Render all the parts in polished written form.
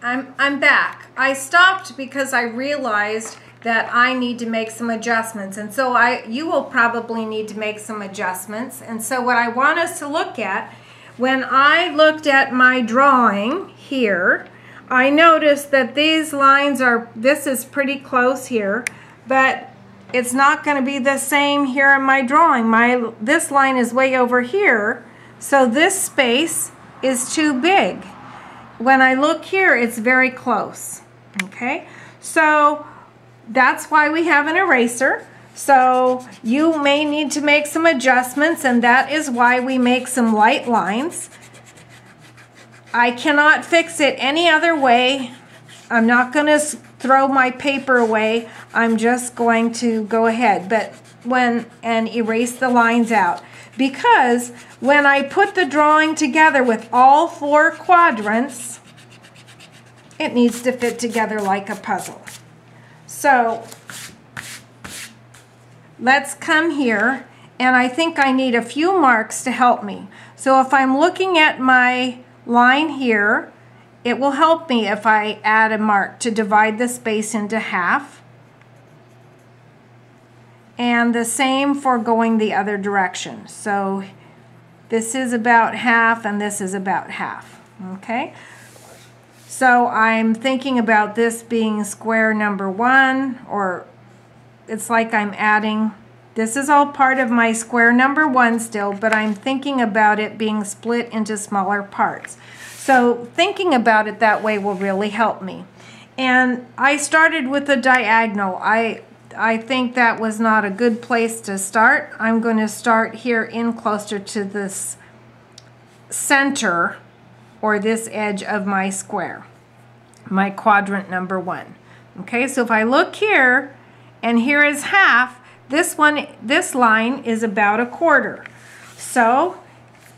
I'm back. I stopped because I realized that I need to make some adjustments, and so you will probably need to make some adjustments. And so what I want us to look at, when I looked at my drawing here, I noticed that these lines this is pretty close here, but it's not going to be the same here in my drawing. This line is way over here, so this space is too big. When I look here, it's very close. Okay, so that's why we have an eraser. So you may need to make some adjustments, and that is why we make some light lines. I cannot fix it any other way. I'm not going to throw my paper away. I'm just going to go ahead and erase the lines out. Because when I put the drawing together with all 4 quadrants, it needs to fit together like a puzzle. So let's come here, and I think I need a few marks to help me. So if I'm looking at my line here, it will help me if I add a mark to divide the space into half. And the same for going the other direction. So this is about half and this is about half. Okay? So I'm thinking about this being square number 1, or it's like I'm adding, this is all part of my square number 1 still, but I'm thinking about it being split into smaller parts. So thinking about it that way will really help me. And I started with a diagonal. I think that was not a good place to start. I'm going to start here in closer to this center, or this edge of my square, my quadrant number 1. Okay, so if I look here, and here is half, this line is about a quarter. So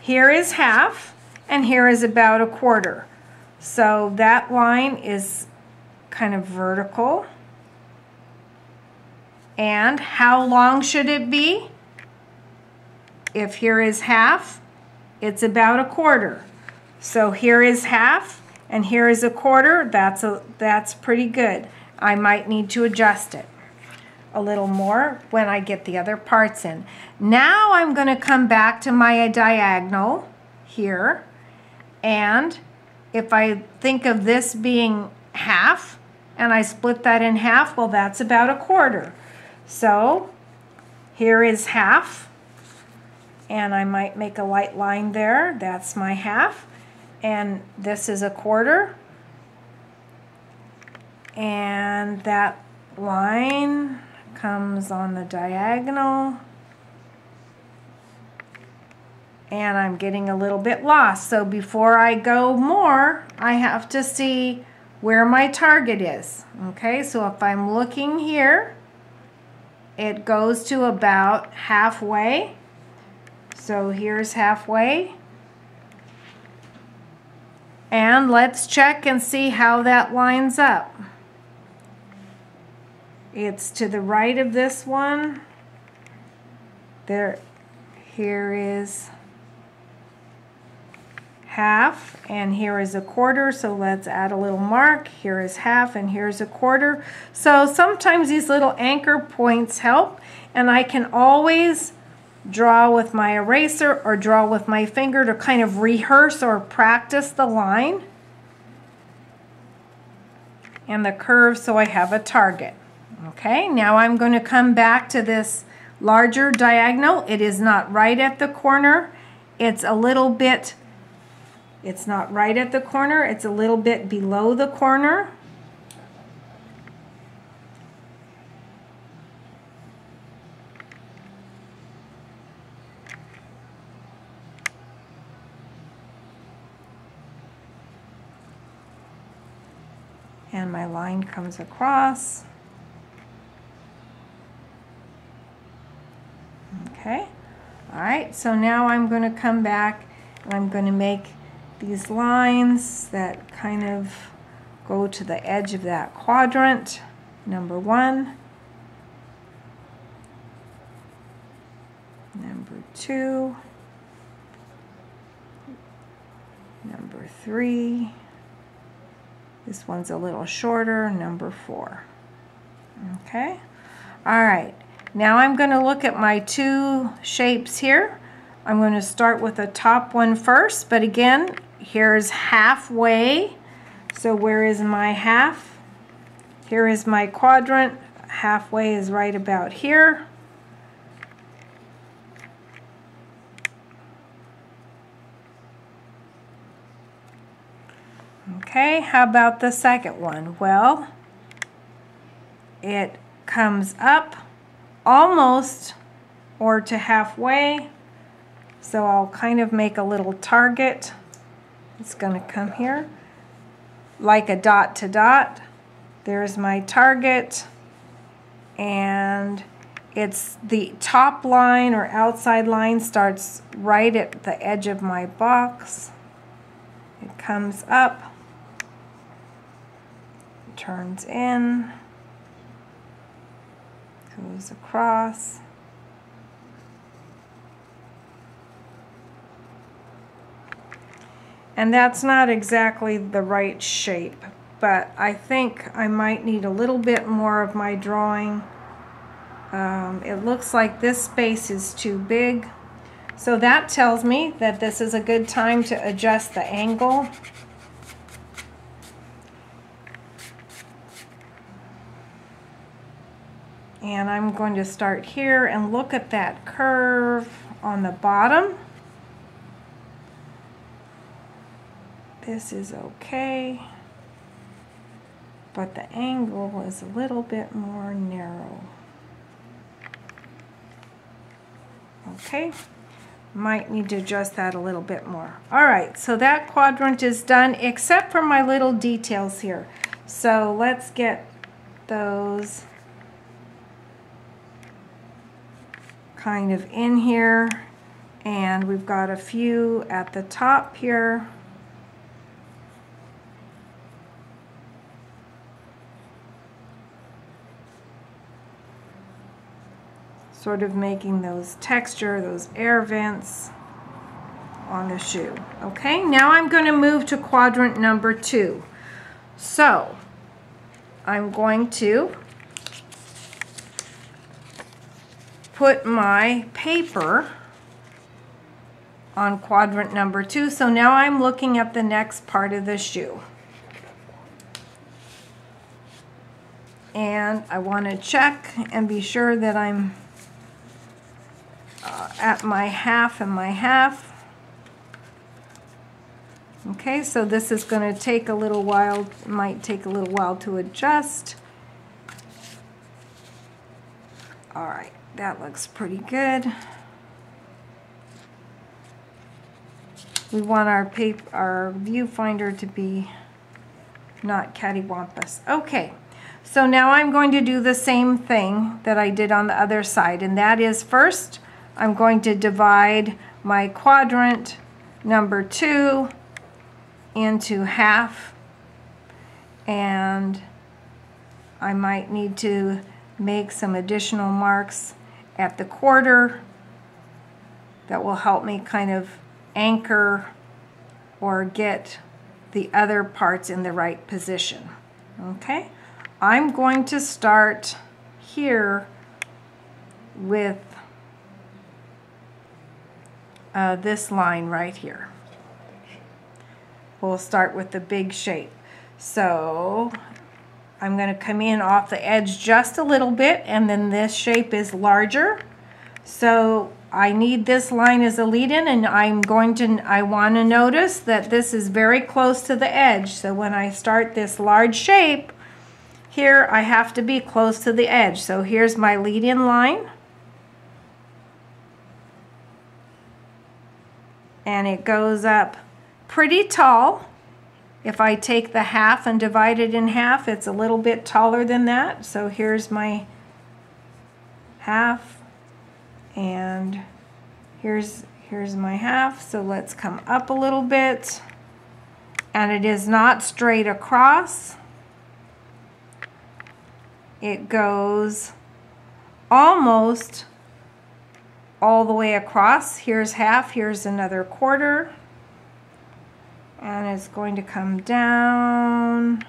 here is half, and here is about a quarter. So that line is kind of vertical. And how long should it be? If here is half, it's about a quarter. So here is half, and here is a quarter. That's pretty good. I might need to adjust it a little more when I get the other parts in. Now I'm going to come back to my diagonal here, and if I think of this being half, and I split that in half, well, that's about a quarter. So here is half, and I might make a light line there. That's my half, and this is a quarter, and that line comes on the diagonal, and I'm getting a little bit lost. So before I go more, I have to see where my target is. Okay, so if I'm looking here, it goes to about halfway. So here's halfway. And let's check and see how that lines up. It's to the right of this one. Here is half, and here is a quarter, so let's add a little mark. Here is half, and here's a quarter. So sometimes these little anchor points help, and I can always draw with my eraser or draw with my finger to kind of rehearse or practice the line and the curve so I have a target. Okay, now I'm going to come back to this larger diagonal. It is not right at the corner. It's a little bit, it's not right at the corner. It's a little bit below the corner. And my line comes across. Okay, all right, so now I'm going to come back and I'm going to make these lines that kind of go to the edge of that quadrant, number 1, number 2, number 3, This one's a little shorter, number 4. Okay, all right. Now I'm going to look at my 2 shapes here. I'm going to start with the top one first, but again, here's halfway. So where is my half? Here is my quadrant. Halfway is right about here. Okay, how about the second one? Well, it comes up almost or to halfway. So I'll kind of make a little target. It's going to come here like a dot to dot. There's my target, and it's the top line or outside line starts right at the edge of my box. It comes up, turns in, goes across. And that's not exactly the right shape, but I think I might need a little bit more of my drawing. It looks like this space is too big. So that tells me that this is a good time to adjust the angle. And I'm going to start here and look at that curve on the bottom. This is okay, but the angle is a little bit more narrow. Okay, might need to adjust that a little bit more. All right, so that quadrant is done except for my little details here. So let's get those kind of in here, and we've got a few at the top here. Sort of making those texture, those air vents on the shoe. Okay, now I'm going to move to quadrant number 2. So I'm going to put my paper on quadrant number 2. So now I'm looking at the next part of the shoe. And I want to check and be sure that I'm at my half and my half. Okay, so this is going to take a little while, might take a little while to adjust. All right, that looks pretty good. We want our viewfinder to be not cattywampus. Okay, so now I'm going to do the same thing that I did on the other side, and that is first I'm going to divide my quadrant number 2 into half, and I might need to make some additional marks at the quarter that will help me kind of anchor or get the other parts in the right position. Okay, I'm going to start here with this line right here. We'll start with the big shape. So I'm going to come in off the edge just a little bit, and then this shape is larger. So I need this line as a lead-in, and I want to notice that this is very close to the edge. So when I start this large shape, here I have to be close to the edge. So here's my lead-in line. And it goes up pretty tall. If I take the half and divide it in half, it's a little bit taller than that. So here's my half, and here's my half. So let's come up a little bit. And it is not straight across. It goes almost all the way across. Here's half, here's another quarter, and it's going to come down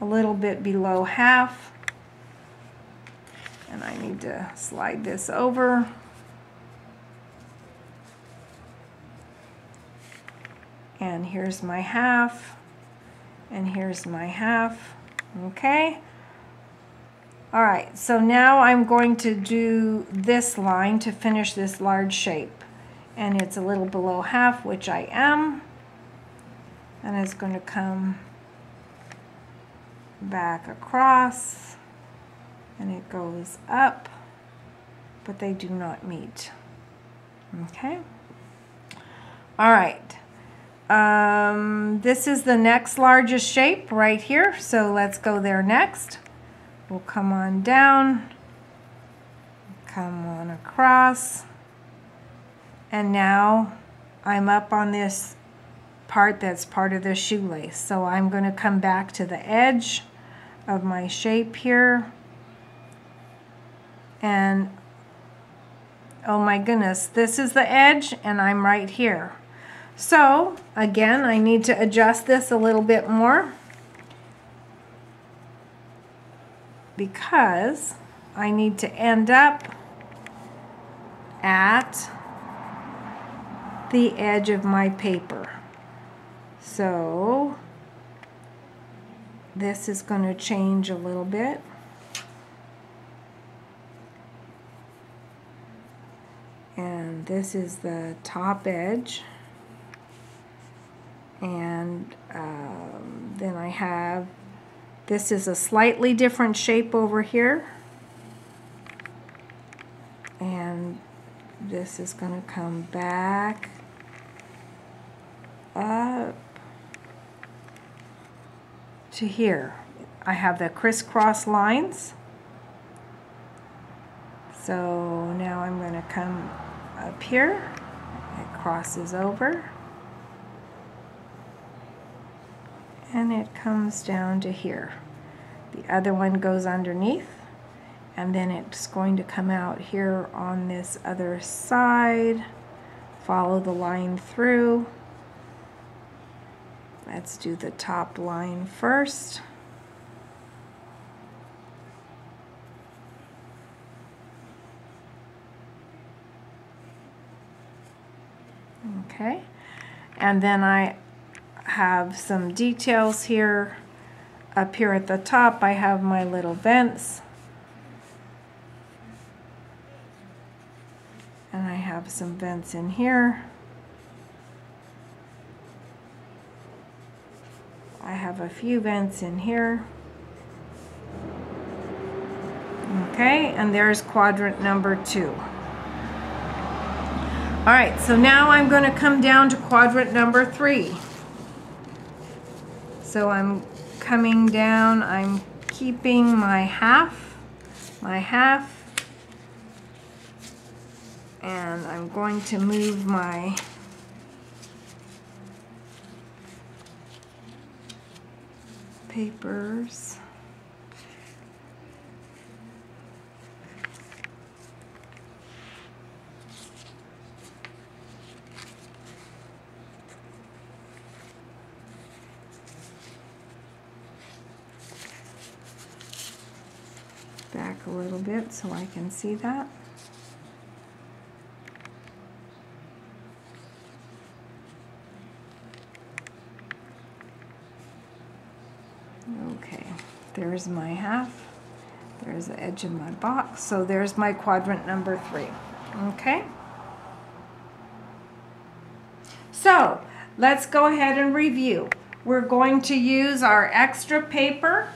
a little bit below half. And I need to slide this over. And here's my half. And here's my half. Okay. All right, so now I'm going to do this line to finish this large shape. And it's a little below half, which I am. And it's going to come back across. And it goes up, but they do not meet. Okay. All right. This is the next largest shape right here. So let's go there next. We'll come on down, come on across, and now I'm up on this part that's part of the shoelace. So I'm going to come back to the edge of my shape here, and oh my goodness, this is the edge and I'm right here. So again, I need to adjust this a little bit more, because I need to end up at the edge of my paper. So this is going to change a little bit. And this is the top edge. And then I have, this is a slightly different shape over here. And this is going to come back up to here. I have the crisscross lines. So now I'm going to come up here. It crosses over. And it comes down to here. The other one goes underneath, and then it's going to come out here on this other side. Follow the line through. Let's do the top line first. Okay, and then I have some details here. Up here at the top I have my little vents, and I have some vents in here. I have a few vents in here. Okay, and there's quadrant number 2. All right, so now I'm going to come down to quadrant number 3. So I'm coming down, I'm keeping my half, and I'm going to move my papers. Back a little bit so I can see that. Okay, there's my half. There's the edge of my box. So there's my quadrant number 3. Okay? So let's go ahead and review. We're going to use our extra paper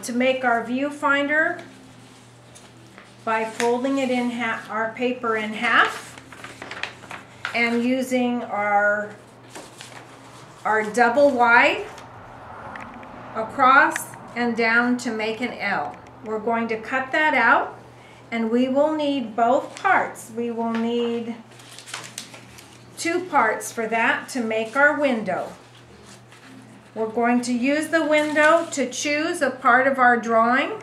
to make our viewfinder by folding it in half, our paper in half, and using our double wide across and down to make an L. We're going to cut that out, and we will need both parts. We will need 2 parts for that to make our window. We're going to use the window to choose a part of our drawing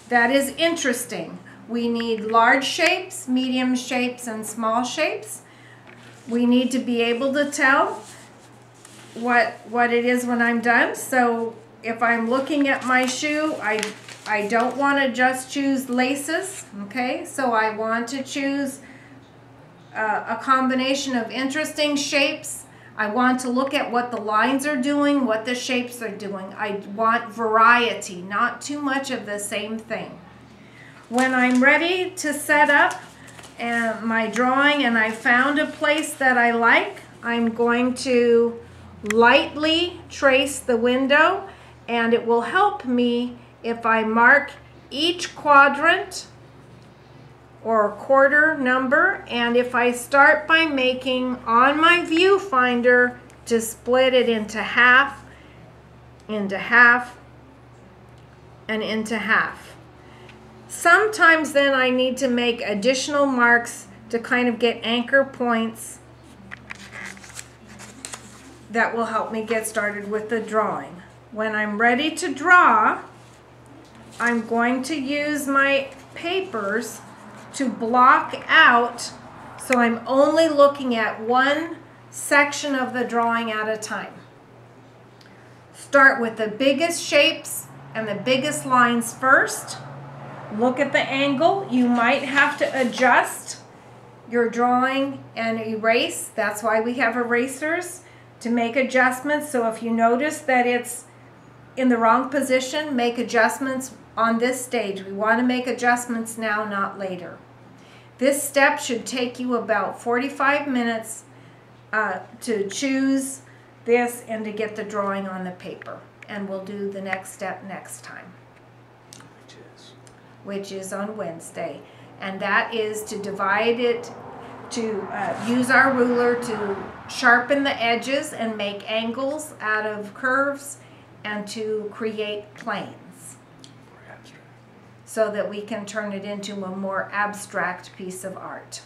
that is interesting. We need large shapes, medium shapes, and small shapes. We need to be able to tell what it is when I'm done. So if I'm looking at my shoe, I don't want to just choose laces, okay? So I want to choose a combination of interesting shapes. I want to look at what the lines are doing, what the shapes are doing. I want variety, not too much of the same thing. When I'm ready to set up my drawing and I found a place that I like, I'm going to lightly trace the window, and it will help me if I mark each quadrant or quarter number, and if I start by making on my viewfinder to split it into half, and into half. Sometimes then I need to make additional marks to kind of get anchor points that will help me get started with the drawing. When I'm ready to draw, I'm going to use my papers to block out, so I'm only looking at one section of the drawing at a time. Start with the biggest shapes and the biggest lines first. Look at the angle. You might have to adjust your drawing and erase. That's why we have erasers, to make adjustments. So if you notice that it's in the wrong position, make adjustments on this stage. We want to make adjustments now, not later. This step should take you about 45 minutes to choose this and to get the drawing on the paper. And we'll do the next step next time, which is on Wednesday. And that is to divide it, to use our ruler to sharpen the edges and make angles out of curves, and to create planes so that we can turn it into a more abstract piece of art.